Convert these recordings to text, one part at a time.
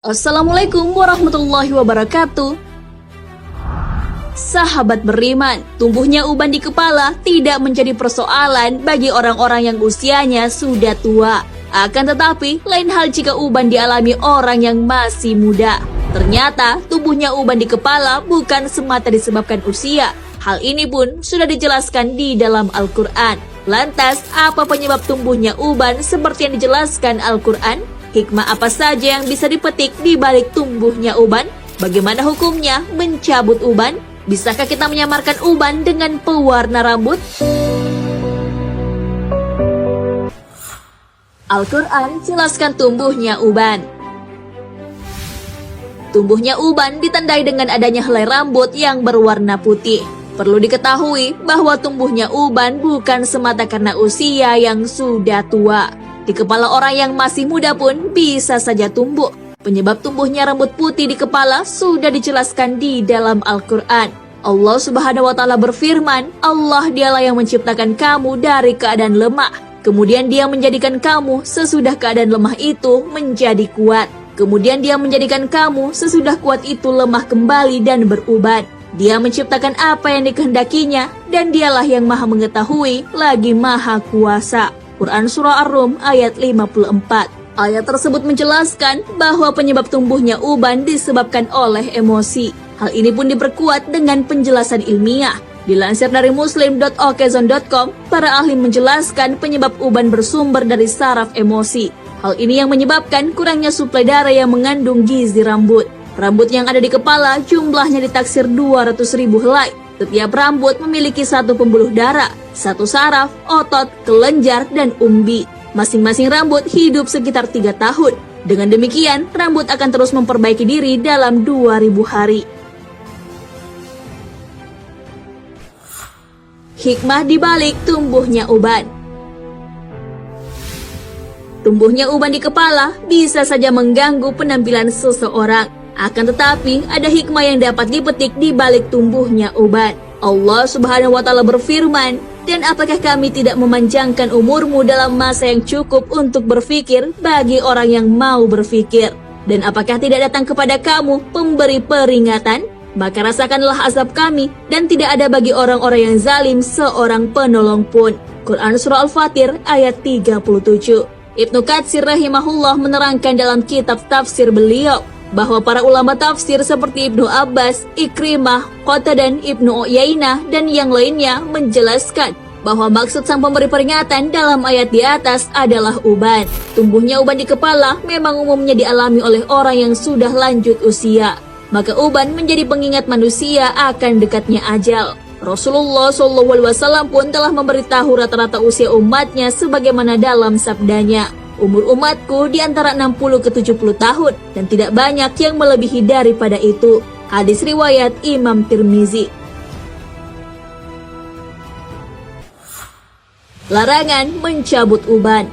Assalamualaikum warahmatullahi wabarakatuh. Sahabat beriman, tumbuhnya uban di kepala tidak menjadi persoalan bagi orang-orang yang usianya sudah tua. Akan tetapi, lain hal jika uban dialami orang yang masih muda. Ternyata, tumbuhnya uban di kepala bukan semata disebabkan usia. Hal ini pun sudah dijelaskan di dalam Al-Quran. Lantas, apa penyebab tumbuhnya uban seperti yang dijelaskan Al-Quran? Hikmah apa saja yang bisa dipetik di balik tumbuhnya uban? Bagaimana hukumnya mencabut uban? Bisakah kita menyamarkan uban dengan pewarna rambut? Al-Quran jelaskan tumbuhnya uban. Tumbuhnya uban ditandai dengan adanya helai rambut yang berwarna putih. Perlu diketahui bahwa tumbuhnya uban bukan semata karena usia yang sudah tua. Di kepala orang yang masih muda pun bisa saja tumbuh. Penyebab tumbuhnya rambut putih di kepala sudah dijelaskan di dalam Al-Quran. Allah Subhanahu wa Ta'ala berfirman, Allah dialah yang menciptakan kamu dari keadaan lemah. Kemudian Dia menjadikan kamu sesudah keadaan lemah itu menjadi kuat. Kemudian Dia menjadikan kamu sesudah kuat itu lemah kembali dan beruban. Dia menciptakan apa yang dikehendakinya dan Dialah yang Maha Mengetahui lagi Maha Kuasa. Quran Surah Ar-Rum ayat 54. Ayat tersebut menjelaskan bahwa penyebab tumbuhnya uban disebabkan oleh emosi. Hal ini pun diperkuat dengan penjelasan ilmiah. Dilansir dari muslim.okezon.com, para ahli menjelaskan penyebab uban bersumber dari saraf emosi. Hal ini yang menyebabkan kurangnya suplai darah yang mengandung gizi rambut. Rambut yang ada di kepala jumlahnya ditaksir 200.000 helai. Setiap rambut memiliki satu pembuluh darah, satu saraf, otot, kelenjar, dan umbi. Masing-masing rambut hidup sekitar 3 tahun. Dengan demikian, rambut akan terus memperbaiki diri dalam 2000 hari. Hikmah di balik tumbuhnya uban. Tumbuhnya uban di kepala bisa saja mengganggu penampilan seseorang. Akan tetapi, ada hikmah yang dapat dipetik di balik tumbuhnya uban. Allah Subhanahu wa Ta'ala berfirman, dan apakah kami tidak memanjangkan umurmu dalam masa yang cukup untuk berfikir bagi orang yang mau berfikir? Dan apakah tidak datang kepada kamu pemberi peringatan? Maka rasakanlah azab kami, dan tidak ada bagi orang-orang yang zalim seorang penolong pun. Quran Surah Al-Fatir ayat 37. Ibnu Katsir rahimahullah menerangkan dalam kitab tafsir beliau, bahwa para ulama tafsir seperti Ibnu Abbas, Ikrimah, Qatadan, Ibnu Uyainah, dan yang lainnya menjelaskan bahwa maksud sang pemberi peringatan dalam ayat di atas adalah uban. Tumbuhnya uban di kepala memang umumnya dialami oleh orang yang sudah lanjut usia. Maka uban menjadi pengingat manusia akan dekatnya ajal. Rasulullah SAW pun telah memberitahu rata-rata usia umatnya sebagaimana dalam sabdanya, umur umatku di antara 60 ke 70 tahun dan tidak banyak yang melebihi daripada itu. Hadis riwayat Imam Tirmizi. Larangan mencabut uban.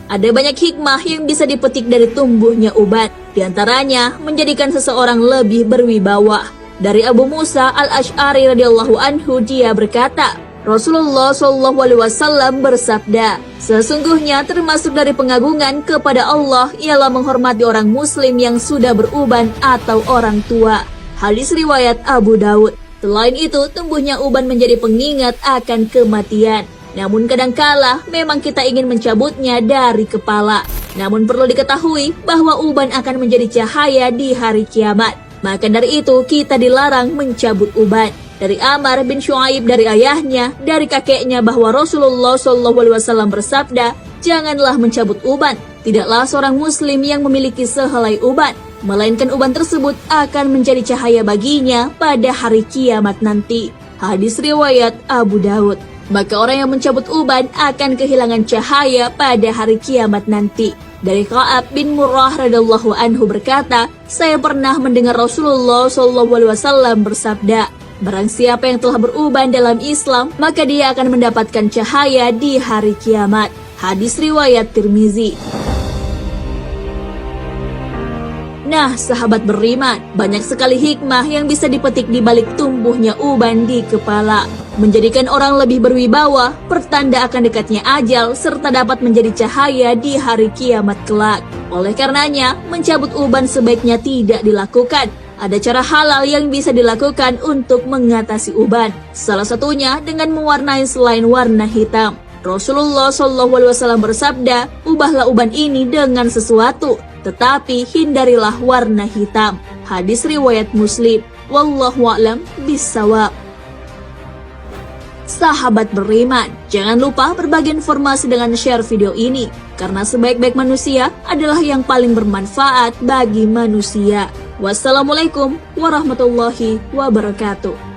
Ada banyak hikmah yang bisa dipetik dari tumbuhnya uban. Di antaranya menjadikan seseorang lebih berwibawa. Dari Abu Musa Al-Asy'ari radhiyallahu anhu, dia berkata, Rasulullah SAW bersabda, sesungguhnya termasuk dari pengagungan kepada Allah ialah menghormati orang muslim yang sudah beruban atau orang tua. Hadis riwayat Abu Daud. Selain itu, tumbuhnya uban menjadi pengingat akan kematian. Namun kadangkala memang kita ingin mencabutnya dari kepala. Namun perlu diketahui bahwa uban akan menjadi cahaya di hari kiamat. Maka dari itu kita dilarang mencabut uban. Dari Amar bin Shu'aib dari ayahnya, dari kakeknya bahwa Rasulullah SAW bersabda, janganlah mencabut uban. Tidaklah seorang muslim yang memiliki sehelai uban, melainkan uban tersebut akan menjadi cahaya baginya pada hari kiamat nanti. Hadis riwayat Abu Daud. Maka orang yang mencabut uban akan kehilangan cahaya pada hari kiamat nanti. Dari Ka'ab bin Murrah radhiyallahu anhu berkata, saya pernah mendengar Rasulullah SAW bersabda, barang siapa yang telah beruban dalam Islam, maka dia akan mendapatkan cahaya di hari kiamat. Hadis riwayat Tirmizi. Nah, sahabat beriman, banyak sekali hikmah yang bisa dipetik di balik tumbuhnya uban di kepala. Menjadikan orang lebih berwibawa, pertanda akan dekatnya ajal, serta dapat menjadi cahaya di hari kiamat kelak. Oleh karenanya, mencabut uban sebaiknya tidak dilakukan. Ada cara halal yang bisa dilakukan untuk mengatasi uban. Salah satunya dengan mewarnai selain warna hitam. Rasulullah SAW bersabda, ubahlah uban ini dengan sesuatu, tetapi hindarilah warna hitam. Hadis riwayat Muslim. Wallahu a'lam bishawab. Sahabat beriman, jangan lupa berbagi informasi dengan share video ini, karena sebaik-baik manusia adalah yang paling bermanfaat bagi manusia. Wassalamualaikum warahmatullahi wabarakatuh.